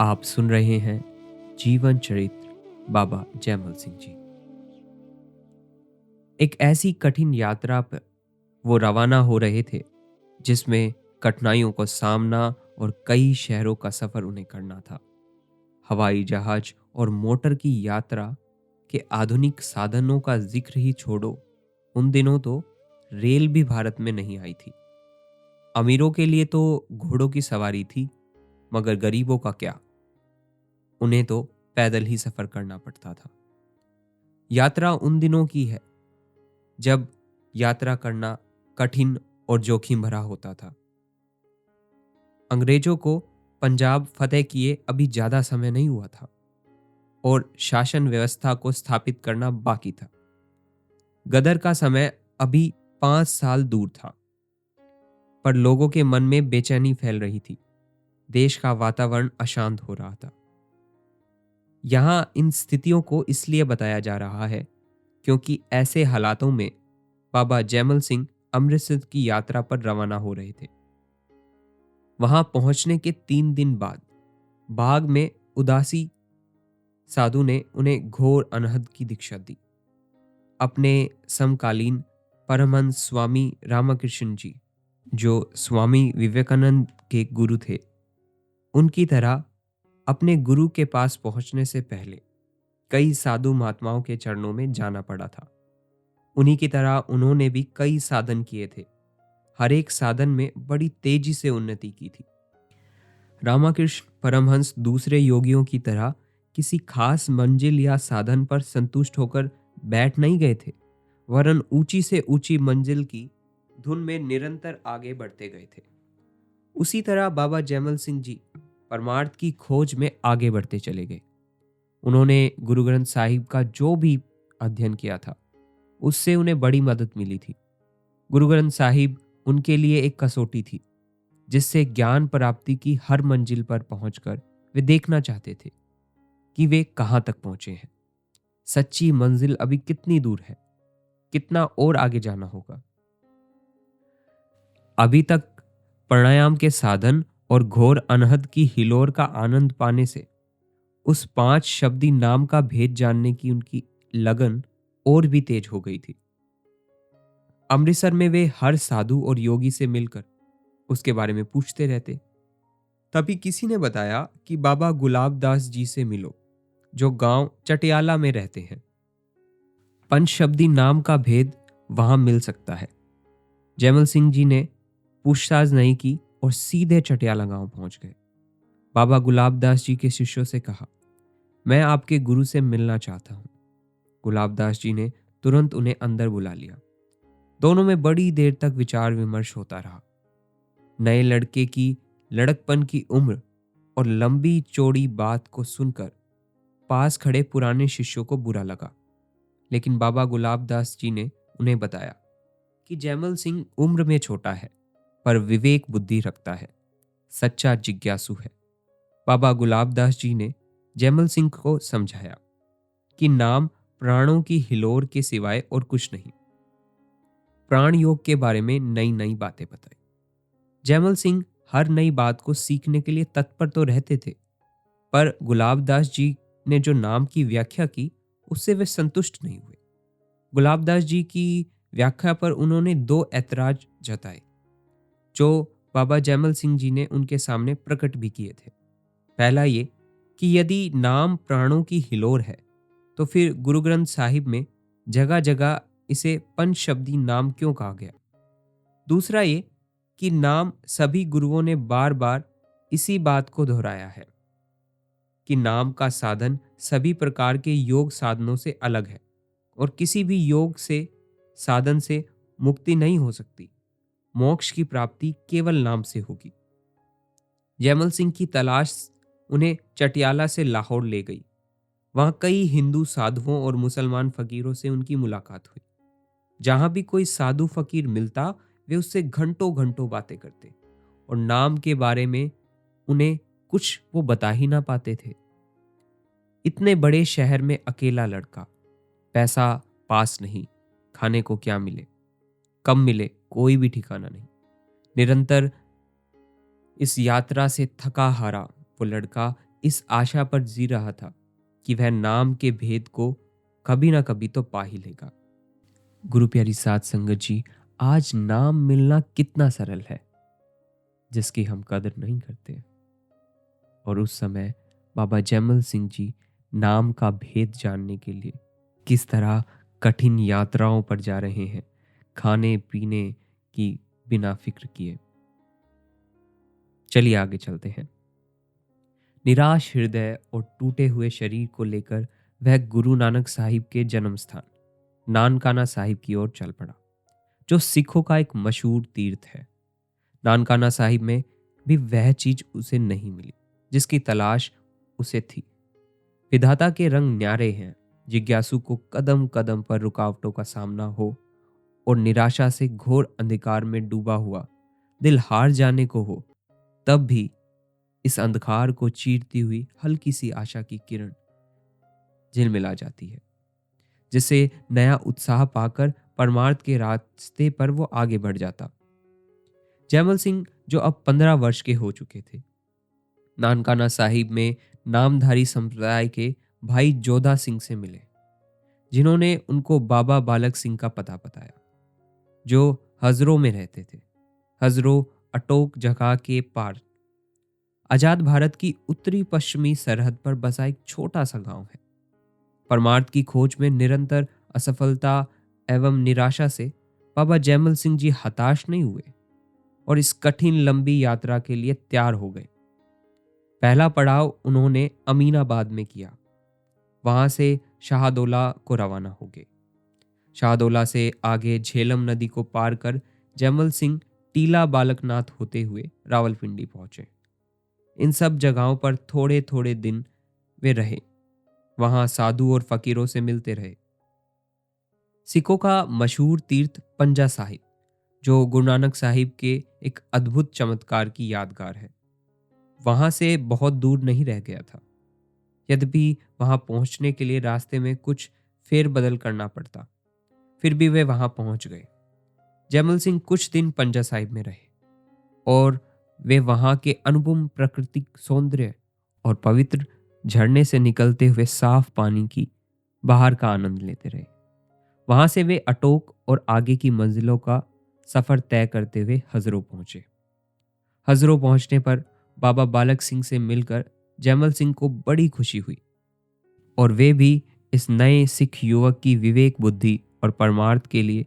आप सुन रहे हैं जीवन चरित्र बाबा जैमल सिंह जी। एक ऐसी कठिन यात्रा पर वो रवाना हो रहे थे जिसमें कठिनाइयों को सामना और कई शहरों का सफर उन्हें करना था। हवाई जहाज और मोटर की यात्रा के आधुनिक साधनों का जिक्र ही छोड़ो, उन दिनों तो रेल भी भारत में नहीं आई थी। अमीरों के लिए तो घोड़ों की सवारी थी, मगर गरीबों का क्या? उन्हें तो पैदल ही सफर करना पड़ता था। यात्रा उन दिनों की है जब यात्रा करना कठिन और जोखिम भरा होता था। अंग्रेजों को पंजाब फतेह किए अभी ज्यादा समय नहीं हुआ था और शासन व्यवस्था को स्थापित करना बाकी था। गदर का समय अभी 5 साल दूर था, पर लोगों के मन में बेचैनी फैल रही थी। देश का वातावरण अशांत हो रहा था। यहां इन स्थितियों को इसलिए बताया जा रहा है क्योंकि ऐसे हालातों में बाबा जैमल सिंह अमृतसर की यात्रा पर रवाना हो रहे थे। वहां पहुंचने के 3 दिन बाद बाग में उदासी साधु ने उन्हें घोर अनहद की दीक्षा दी। अपने समकालीन परमहंस स्वामी रामकृष्ण जी, जो स्वामी विवेकानंद के गुरु थे, उनकी तरह अपने गुरु के पास पहुंचने से पहले कई साधु महात्माओं के चरणों में जाना पड़ा था। उन्हीं की तरह उन्होंने भी कई साधन किए थे। हर एक साधन में बड़ी तेजी से उन्नति की थी। रामकृष्ण परमहंस दूसरे योगियों की तरह किसी खास मंजिल या साधन पर संतुष्ट होकर बैठ नहीं गए थे, वरन ऊंची से ऊंची मंजिल की धुन में निरंतर आगे बढ़ते गए थे। उसी तरह बाबा जैमल सिंह जी परमार्थ की खोज में आगे बढ़ते चले गए। उन्होंने गुरु ग्रंथ साहिब का जो भी अध्ययन किया था, उससे उन्हें बड़ी मदद मिली थी। गुरु ग्रंथ साहिब उनके लिए एक कसौटी थी, जिससे ज्ञान प्राप्ति की हर मंजिल पर पहुंचकर वे देखना चाहते थे कि वे कहां तक पहुंचे हैं। सच्ची मंजिल अभी कितनी दूर है, कितना और आगे जाना होगा। अभी तक प्राणायाम के साधन और घोर अनहद की हिलोर का आनंद पाने से उस 5 शब्दी नाम का भेद जानने की उनकी लगन और भी तेज हो गई थी। अमृतसर में वे हर साधु और योगी से मिलकर उसके बारे में पूछते रहते। तभी किसी ने बताया कि बाबा गुलाब दास जी से मिलो, जो गांव चटियाला में रहते हैं। पंचशब्दी नाम का भेद वहां मिल सकता है। जैमल सिंह जी ने पूछताछ नहीं की और सीधे चटियाला गांव पहुंच गए। बाबा गुलाब दास जी के शिष्यों से कहा, मैं आपके गुरु से मिलना चाहता हूं। गुलाब दास जी ने तुरंत उन्हें अंदर बुला लिया। दोनों में बड़ी देर तक विचार विमर्श होता रहा। नए लड़के की लड़कपन की उम्र और लंबी चौड़ी बात को सुनकर पास खड़े पुराने शिष्यों को बुरा लगा, लेकिन बाबा गुलाब दास जी ने उन्हें बताया कि जैमल सिंह उम्र में छोटा है, पर विवेक बुद्धि रखता है, सच्चा जिज्ञासु है। बाबा गुलाब दास जी ने जैमल सिंह को समझाया कि नाम प्राणों की हिलोर के सिवाय और कुछ नहीं। प्राण योग के बारे में नई नई बातें बताई। जैमल सिंह हर नई बात को सीखने के लिए तत्पर तो रहते थे, पर गुलाब दास जी ने जो नाम की व्याख्या की, उससे वे संतुष्ट नहीं हुए। गुलाब दास जी की व्याख्या पर उन्होंने 2 ऐतराज जताए, जो बाबा जैमल सिंह जी ने उनके सामने प्रकट भी किए थे। पहला ये कि यदि नाम प्राणों की हिलोर है, तो फिर गुरु ग्रंथ साहिब में जगह जगह इसे पंचशब्दी नाम क्यों कहा गया। दूसरा ये कि नाम सभी गुरुओं ने बार बार इसी बात को दोहराया है कि नाम का साधन सभी प्रकार के योग साधनों से अलग है और किसी भी योग से साधन से मुक्ति नहीं हो सकती। मोक्ष की प्राप्ति केवल नाम से होगी। जैमल सिंह की तलाश उन्हें चटियाला से लाहौर ले गई। वहां कई हिंदू साधुओं और मुसलमान फकीरों से उनकी मुलाकात हुई। जहां भी कोई साधु फकीर मिलता, वे उससे घंटों घंटों बातें करते और नाम के बारे में उन्हें कुछ वो बता ही ना पाते थे। इतने बड़े शहर में अकेला लड़का, पैसा पास नहीं, खाने को क्या मिले, कब मिले, कोई भी ठिकाना नहीं। निरंतर इस यात्रा से थका हारा वो लड़का इस आशा पर जी रहा था कि वह नाम के भेद को कभी ना कभी तो पा ही लेगा। गुरु प्यारी साध संगत जी, आज नाम मिलना कितना सरल है जिसकी हम कदर नहीं करते। और उस समय बाबा जैमल सिंह जी नाम का भेद जानने के लिए किस तरह कठिन यात्राओं पर जा रहे हैं, खाने पीने की बिना फिक्र किए। चलिए आगे चलते हैं। निराश हृदय और टूटे हुए शरीर को लेकर वह गुरु नानक साहिब के जन्म स्थान नानकाना साहिब की ओर चल पड़ा, जो सिखों का एक मशहूर तीर्थ है। नानकाना साहिब में भी वह चीज उसे नहीं मिली जिसकी तलाश उसे थी। विधाता के रंग न्यारे हैं। जिज्ञासु को कदम कदम पर रुकावटों का सामना हो और निराशा से घोर अंधकार में डूबा हुआ दिल हार जाने को हो, तब भी इस अंधकार को चीरती हुई हल्की सी आशा की किरण झिलमिला जाती है, जिसे नया उत्साह पाकर परमार्थ के रास्ते पर वो आगे बढ़ जाता। जैमल सिंह, जो अब 15 वर्ष के हो चुके थे, नानकाना साहिब में नामधारी संप्रदाय के भाई जोधा सिंह से मिले, जिन्होंने उनको बाबा बालक सिंह का पता बताया, जो हजरों में रहते थे। हजरों अटोक जगह के पार आजाद भारत की उत्तरी पश्चिमी सरहद पर बसा एक छोटा सा गांव है। परमार्थ की खोज में निरंतर असफलता एवं निराशा से बाबा जैमल सिंह जी हताश नहीं हुए और इस कठिन लंबी यात्रा के लिए तैयार हो गए। पहला पड़ाव उन्होंने अमीनाबाद में किया। वहां से शाहदोला को रवाना हो गए। शाहदोला से आगे झेलम नदी को पार कर जैमल सिंह टीला बालकनाथ होते हुए रावलपिंडी पहुंचे। इन सब जगहों पर थोड़े थोड़े दिन वे रहे। वहां साधु और फकीरों से मिलते रहे। सिखों का मशहूर तीर्थ पंजा साहिब, जो गुरु नानक साहिब के एक अद्भुत चमत्कार की यादगार है, वहां से बहुत दूर नहीं रह गया था। यद्यपि वहां पहुंचने के लिए रास्ते में कुछ फेरबदल करना पड़ता, फिर भी वे वहां पहुंच गए। जैमल सिंह कुछ दिन पंजा साहिब में रहे और वे वहां के अनुपम प्राकृतिक सौंदर्य और पवित्र झरने से निकलते हुए साफ पानी की बहार का आनंद लेते रहे। वहां से वे अटोक और आगे की मंजिलों का सफर तय करते हुए हजरों पहुंचे। हजरों पहुंचने पर बाबा बालक सिंह से मिलकर जैमल सिंह को बड़ी खुशी हुई और वे भी इस नए सिख युवक की विवेक बुद्धि और परमार्थ के लिए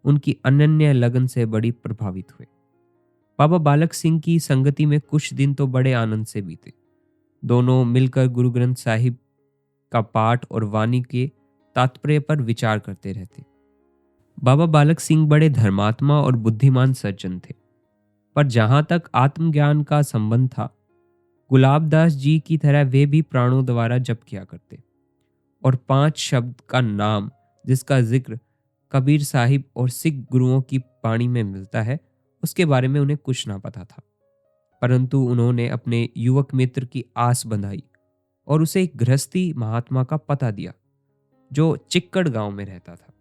उनकी अनन्य लगन से बड़ी प्रभावित हुए। बाबा बालक सिंह की संगति में कुछ दिन तो बड़े आनंद से बीते। दोनों मिलकर गुरु ग्रंथ साहिब का पाठ और वाणी के तात्पर्य पर विचार करते रहते। बाबा बालक सिंह बड़े धर्मात्मा और बुद्धिमान सज्जन थे, पर जहां तक आत्मज्ञान का संबंध था, गुलाबदास जी की तरह वे भी प्राणों द्वारा जप किया करते और 5 शब्द का नाम जिसका जिक्र कबीर साहिब और सिख गुरुओं की वाणी में मिलता है, उसके बारे में उन्हें कुछ ना पता था। परंतु उन्होंने अपने युवक मित्र की आस बंधाई और उसे एक गृहस्थी महात्मा का पता दिया, जो चिक्कड़ गांव में रहता था।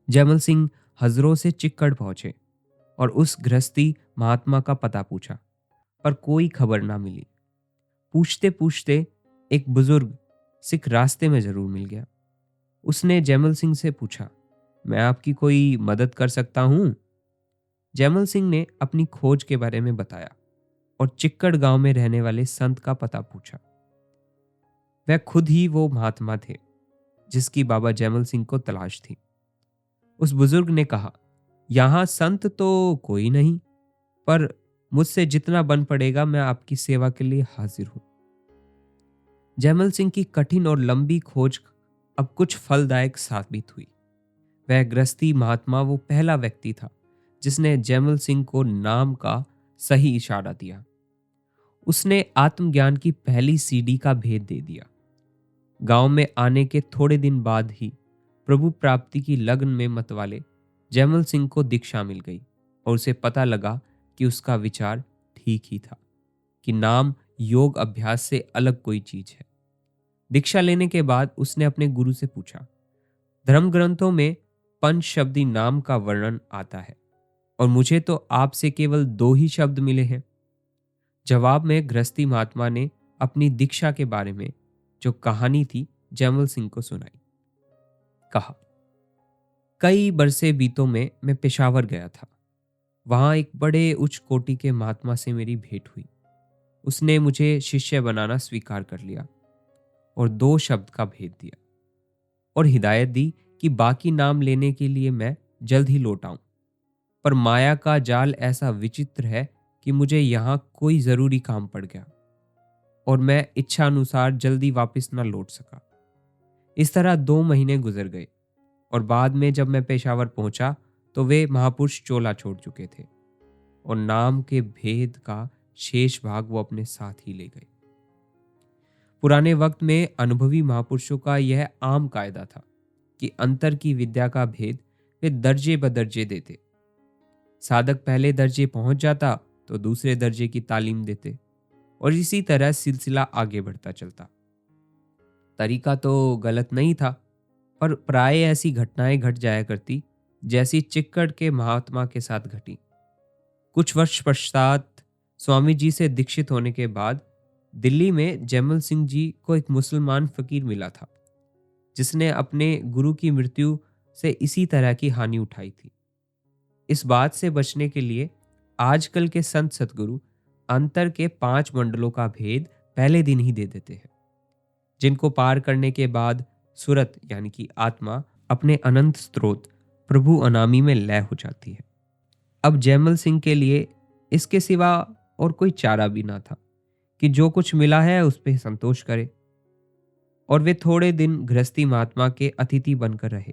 जैमल सिंह हजरों से चिक्कड़ पहुंचे और उस गृहस्थी महात्मा का पता पूछा, पर कोई खबर ना मिली। पूछते पूछते एक बुजुर्ग सिख रास्ते में जरूर मिल गया। उसने जैमल सिंह से पूछा, मैं आपकी कोई मदद कर सकता हूं? जैमल सिंह ने अपनी खोज के बारे में बताया और चिक्कड़ गांव में रहने वाले संत का पता पूछा। वह खुद ही वो महात्मा थे जिसकी बाबा जैमल सिंह को तलाश थी। उस बुजुर्ग ने कहा, यहां संत तो कोई नहीं, पर मुझसे जितना बन पड़ेगा मैं आपकी सेवा के लिए हाजिर हूं। जैमल सिंह की कठिन और लंबी खोज अब कुछ फलदायक साबित हुई। वह गृहस्थी महात्मा वो पहला व्यक्ति था जिसने जैमल सिंह को नाम का सही इशारा दिया। उसने आत्मज्ञान की पहली सीढ़ी का भेद दे दिया। गांव में आने के थोड़े दिन बाद ही प्रभु प्राप्ति की लगन में मतवाले जैमल सिंह को दीक्षा मिल गई और उसे पता लगा कि उसका विचार ठीक ही था कि नाम योग अभ्यास से अलग कोई चीज है। दीक्षा लेने के बाद उसने अपने गुरु से पूछा, धर्म ग्रंथों में पंचशब्दी नाम का वर्णन आता है और मुझे तो आपसे केवल 2 ही शब्द मिले हैं। जवाब में गृहस्थी महात्मा ने अपनी दीक्षा के बारे में जो कहानी थी जैमल सिंह को सुनाई। कहा, कई बरसे बीतों में मैं पेशावर गया था। वहां एक बड़े उच्च कोटि के महात्मा से मेरी भेंट हुई। उसने मुझे शिष्य बनाना स्वीकार कर लिया और 2 शब्द का भेद दिया और हिदायत दी कि बाकी नाम लेने के लिए मैं जल्द ही लौट आऊं। पर माया का जाल ऐसा विचित्र है कि मुझे यहाँ कोई जरूरी काम पड़ गया और मैं इच्छा अनुसार जल्दी वापस न लौट सका। इस तरह 2 महीने गुजर गए और बाद में जब मैं पेशावर पहुंचा तो वे महापुरुष चोला छोड़ चुके थे और नाम के भेद का शेष भाग वो अपने साथ ही ले गए। पुराने वक्त में अनुभवी महापुरुषों का यह आम कायदा था कि अंतर की विद्या का भेद वे दर्जे बदर्जे देते। साधक पहले दर्जे पहुंच जाता तो दूसरे दर्जे की तालीम देते और इसी तरह सिलसिला आगे बढ़ता चलता। तरीका तो गलत नहीं था, पर प्राय ऐसी घटनाएं घट जाया करती जैसी चिक्कड़ के महात्मा के साथ घटी। कुछ वर्ष पश्चात स्वामी जी से दीक्षित होने के बाद दिल्ली में जैमल सिंह जी को एक मुसलमान फकीर मिला था जिसने अपने गुरु की मृत्यु से इसी तरह की हानि उठाई थी। इस बात से बचने के लिए आजकल के संत सतगुरु अंतर के 5 मंडलों का भेद पहले दिन ही दे देते हैं, जिनको पार करने के बाद सुरत यानी कि आत्मा अपने अनंत स्रोत प्रभु अनामी में लय हो जाती है। अब जैमल सिंह के लिए इसके सिवा और कोई चारा भी ना था कि जो कुछ मिला है उस पर संतोष करे, और वे थोड़े दिन गृहस्थी महात्मा के अतिथि बनकर रहे,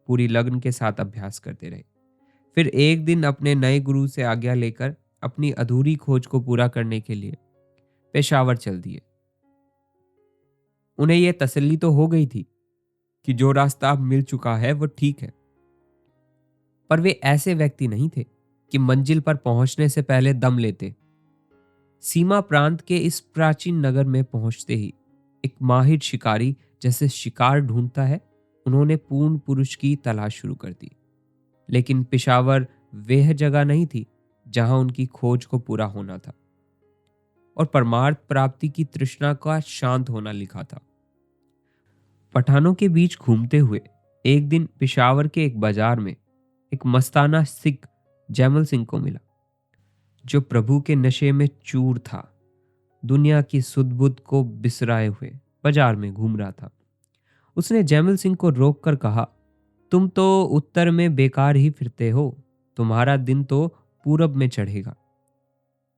पूरी लगन के साथ अभ्यास करते रहे। फिर एक दिन अपने नए गुरु से आज्ञा लेकर अपनी अधूरी खोज को पूरा करने के लिए पेशावर चल दिए। उन्हें यह तसल्ली तो हो गई थी कि जो रास्ता अब मिल चुका है वो ठीक है, पर वे ऐसे व्यक्ति नहीं थे कि मंजिल पर पहुंचने से पहले दम लेते। सीमा प्रांत के इस प्राचीन नगर में पहुंचते ही एक माहिर शिकारी जैसे शिकार ढूंढता है, उन्होंने पूर्ण पुरुष की तलाश शुरू कर दी। लेकिन पेशावर वह जगह नहीं थी जहां उनकी खोज को पूरा होना था और परमार्थ प्राप्ति की तृष्णा का शांत होना लिखा था। पठानों के बीच घूमते हुए एक दिन पेशावर के एक बाजार में एक मस्ताना सिख जैमल सिंह को मिला, जो प्रभु के नशे में चूर था। दुनिया की सुध बुध को बिसराए हुए बाजार में घूम रहा था। उसने जैमल सिंह को रोककर कहा, तुम तो उत्तर में बेकार ही फिरते हो, तुम्हारा दिन तो पूरब में चढ़ेगा।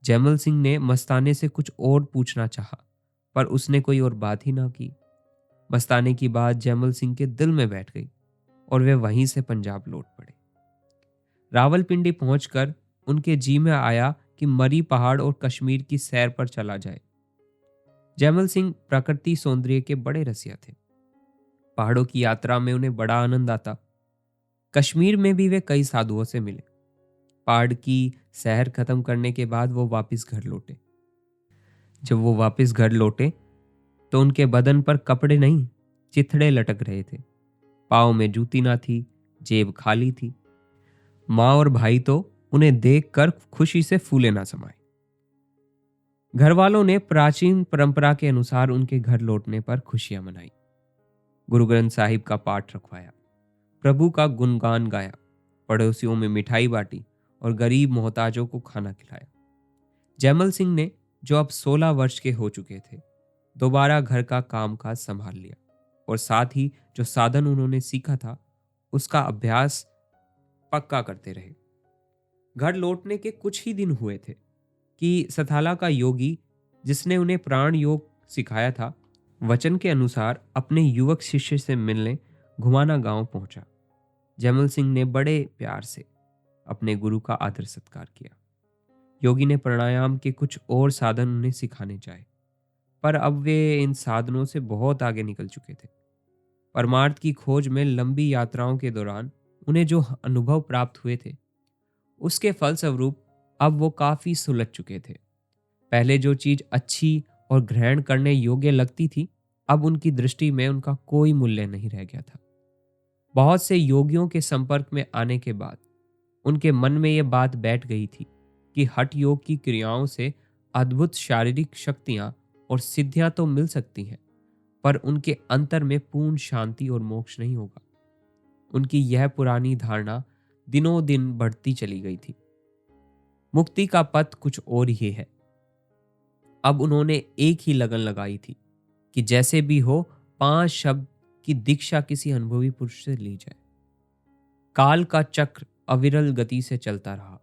जैमल सिंह ने मस्ताने से कुछ और पूछना चाहा, पर उसने कोई और बात ही ना की। मस्ताने की बात जैमल सिंह के दिल में बैठ गई और वे वहीं से पंजाब लौट पड़े। रावलपिंडी पहुंचकर उनके जी में आया कि मरी पहाड़ और कश्मीर की सैर पर चला जाए। जैमल सिंह प्रकृति सौंदर्य के बड़े रसिया थे। पहाड़ों की यात्रा में उन्हें बड़ा आनंद आता। कश्मीर में भी वे कई साधुओं से मिले। पहाड़ की सैर खत्म करने के बाद वो वापस घर लौटे। जब वो वापस घर लौटे तो उनके बदन पर कपड़े नहीं, चिथड़े लटक रहे थे। पाँव में जूती ना थी, जेब खाली थी। माँ और भाई तो उन्हें देखकर खुशी से फूले ना समाए। घर वालों ने प्राचीन परंपरा के अनुसार उनके घर लौटने पर खुशियां मनाई। गुरु ग्रंथ साहिब का पाठ रखवाया, प्रभु का गुणगान गाया, पड़ोसियों में मिठाई बांटी और गरीब मोहताजों को खाना खिलाया। जैमल सिंह ने, जो अब 16 वर्ष के हो चुके थे, दोबारा घर का कामकाज संभाल लिया और साथ ही जो साधन उन्होंने सीखा था उसका अभ्यास पक्का करते रहे। घर लौटने के कुछ ही दिन हुए थे कि सथाला का योगी, जिसने उन्हें प्राण योग सिखाया था, वचन के अनुसार अपने युवक शिष्य से मिलने घुमाना गांव पहुंचा। जैमल सिंह ने बड़े प्यार से अपने गुरु का आदर सत्कार किया। योगी ने प्राणायाम के कुछ और साधन उन्हें सिखाने चाहे, पर अब वे इन साधनों से बहुत आगे निकल चुके थे। परमार्थ की खोज में लंबी यात्राओं के दौरान उन्हें जो अनुभव प्राप्त हुए थे उसके फलस्वरूप अब वो काफी सुलझ चुके थे। पहले जो चीज अच्छी और ग्रहण करने योग्य लगती थी, अब उनकी दृष्टि में उनका कोई मूल्य नहीं रह गया था। बहुत से योगियों के संपर्क में आने के बाद उनके मन में यह बात बैठ गई थी कि हठ योग की क्रियाओं से अद्भुत शारीरिक शक्तियां और सिद्धियां तो मिल सकती हैं, पर उनके अंतर में पूर्ण शांति और मोक्ष नहीं होगा। उनकी यह पुरानी धारणा दिनों दिन बढ़ती चली गई थी। मुक्ति का पथ कुछ और ही है। अब उन्होंने एक ही लगन लगाई थी कि जैसे भी हो 5 शब्द की दीक्षा किसी अनुभवी पुरुष से ली जाए। काल का चक्र अविरल गति से चलता रहा।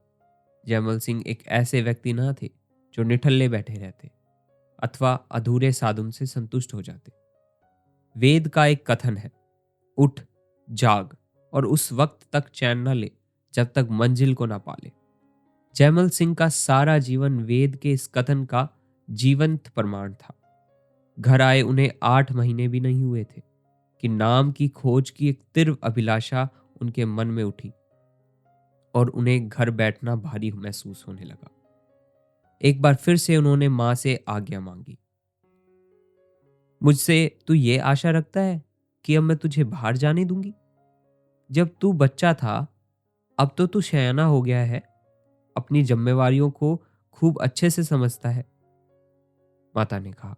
जयमल सिंह एक ऐसे व्यक्ति न थे जो निठल्ले बैठे रहते अथवा अधूरे साधन से संतुष्ट हो जाते। वेद का एक कथन है, उठ, जाग और उस वक्त तक चैन न ले जब तक मंजिल को ना पाले। जयमल सिंह का सारा जीवन वेद के इस कथन का जीवंत प्रमाण था। घर आए उन्हें 8 महीने भी नहीं हुए थे कि नाम की खोज की एक तीव्र अभिलाषा उनके मन में उठी और उन्हें घर बैठना भारी महसूस होने लगा। एक बार फिर से उन्होंने मां से आज्ञा मांगी। मुझसे तू ये आशा रखता है कि अब मैं तुझे बाहर जाने दूंगी? जब तू बच्चा था, अब तो तू सयाना हो गया है, अपनी जिम्मेवारियों को खूब अच्छे से समझता है, माता ने कहा।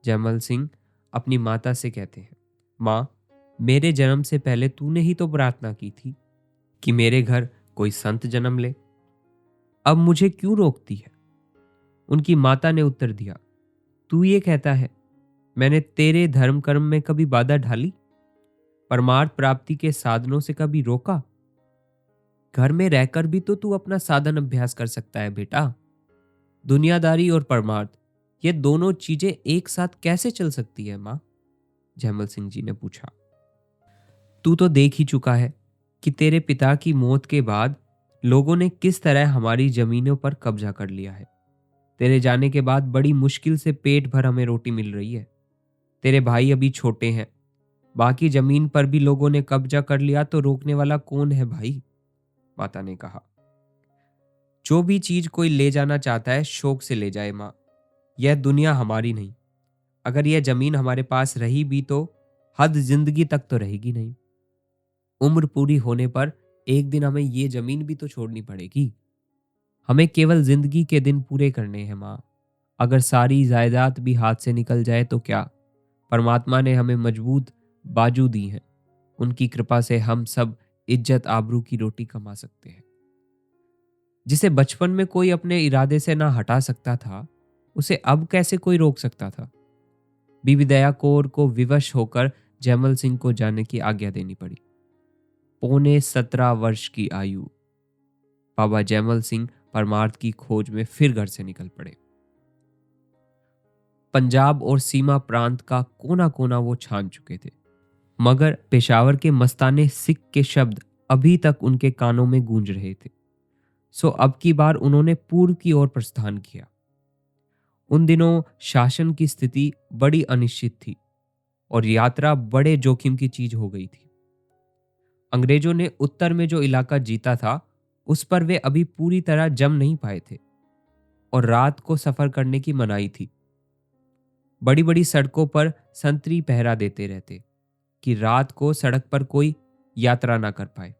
जयमल सिंह अपनी माता से कहते हैं, मां, मेरे जन्म से पहले तूने ही तो प्रार्थना की थी कि मेरे घर कोई संत जन्म ले, अब मुझे क्यों रोकती है? उनकी माता ने उत्तर दिया, तू ये कहता है मैंने तेरे धर्म कर्म में कभी बाधा ढाली? परमार्थ प्राप्ति के साधनों से कभी रोका? घर में रहकर भी तो तू अपना साधन अभ्यास कर सकता है बेटा। दुनियादारी और परमार्थ, ये दोनों चीजें एक साथ कैसे चल सकती है मां? जयमल सिंह जी ने पूछा। तू तो देख ही चुका है कि तेरे पिता की मौत के बाद लोगों ने किस तरह हमारी जमीनों पर कब्जा कर लिया है। तेरे जाने के बाद बड़ी मुश्किल से पेट भर हमें रोटी मिल रही है। तेरे भाई अभी छोटे हैं, बाकी जमीन पर भी लोगों ने कब्जा कर लिया तो रोकने वाला कौन है भाई? माता ने कहा। जो भी चीज कोई ले जाना चाहता है शौक से ले जाए मां, यह दुनिया हमारी नहीं। अगर यह जमीन हमारे पास रही भी तो हद जिंदगी तक तो रहेगी नहीं। उम्र पूरी होने पर एक दिन हमें ये जमीन भी तो छोड़नी पड़ेगी। हमें केवल जिंदगी के दिन पूरे करने हैं मां। अगर सारी जायदाद भी हाथ से निकल जाए तो क्या? परमात्मा ने हमें मजबूत बाजू दी है, उनकी कृपा से हम सब इज्जत आबरू की रोटी कमा सकते हैं। जिसे बचपन में कोई अपने इरादे से ना हटा सकता था, उसे अब कैसे कोई रोक सकता था? बीबी दया कौर को विवश होकर जयमल सिंह को जाने की आज्ञा देनी पड़ी। पौने 17 वर्ष की आयु, बाबा जयमल सिंह परमार्थ की खोज में फिर घर से निकल पड़े। पंजाब और सीमा प्रांत का कोना कोना वो छान चुके थे, मगर पेशावर के मस्ताने सिख के शब्द अभी तक उनके कानों में गूंज रहे थे। सो अब की बार उन्होंने पूर्व की ओर प्रस्थान किया। उन दिनों शासन की स्थिति बड़ी अनिश्चित थी और यात्रा बड़े जोखिम की चीज हो गई थी। अंग्रेजों ने उत्तर में जो इलाका जीता था, उस पर वे अभी पूरी तरह जम नहीं पाए थे और रात को सफर करने की मनाही थी। बड़ी बड़ी सड़कों पर संतरी पहरा देते रहते कि रात को सड़क पर कोई यात्रा ना कर पाए।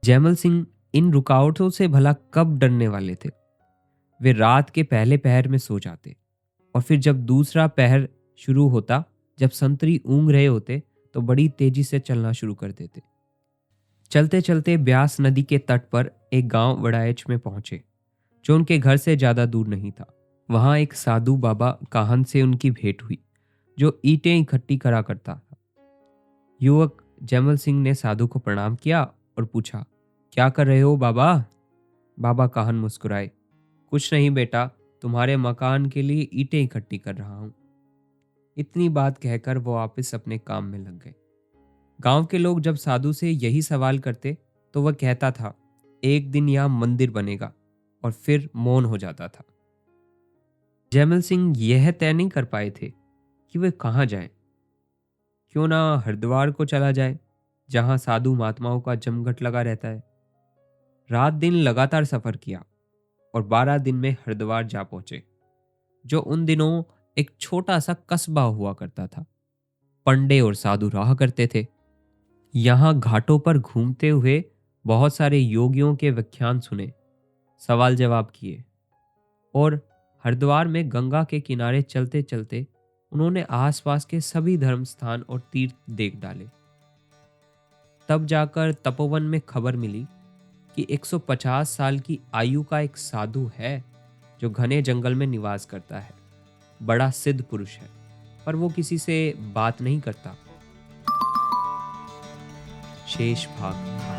जयमल सिंह इन रुकावटों से भला कब डरने वाले थे? वे रात के पहले पहर में सो जाते और फिर जब दूसरा पहर शुरू होता, जब संतरी ऊँग रहे होते, तो बड़ी तेजी से चलना शुरू कर देते। चलते चलते ब्यास नदी के तट पर एक गांव वड़ाइच में पहुंचे, जो उनके घर से ज्यादा दूर नहीं था। वहां एक साधु बाबा काहन से उनकी भेंट हुई, जो ईंटें इकट्ठी करा करता था। युवक जयमल सिंह ने साधु को प्रणाम किया और पूछा, क्या कर रहे हो बाबा? बाबा काहन मुस्कुराए, कुछ नहीं बेटा, तुम्हारे मकान के लिए ईंटें इकट्ठी कर रहा हूं। इतनी बात कहकर वो वापस अपने काम में लग गए। गांव के लोग जब साधु से यही सवाल करते तो वह कहता था, एक दिन यहां मंदिर बनेगा, और फिर मौन हो जाता था। जयमल सिंह यह तय नहीं कर पाए थे कि वे कहाँ जाएं। क्यों ना हरिद्वार को चला जाए, जहां साधु महात्माओं का जमघट लगा रहता है। रात दिन लगातार सफर किया और 12 दिन में हरिद्वार जा पहुंचे, जो उन दिनों एक छोटा सा कस्बा हुआ करता था। पंडे और साधु रहा करते थे। यहाँ घाटों पर घूमते हुए बहुत सारे योगियों के व्याख्यान सुने, सवाल जवाब किए और हरिद्वार में गंगा के किनारे चलते चलते उन्होंने आसपास के सभी धर्म स्थान और तीर्थ देख डाले। तब जाकर तपोवन में खबर मिली कि 150 साल की आयु का एक साधु है जो घने जंगल में निवास करता है। बड़ा सिद्ध पुरुष है, पर वो किसी से बात नहीं करता। शेष भाग।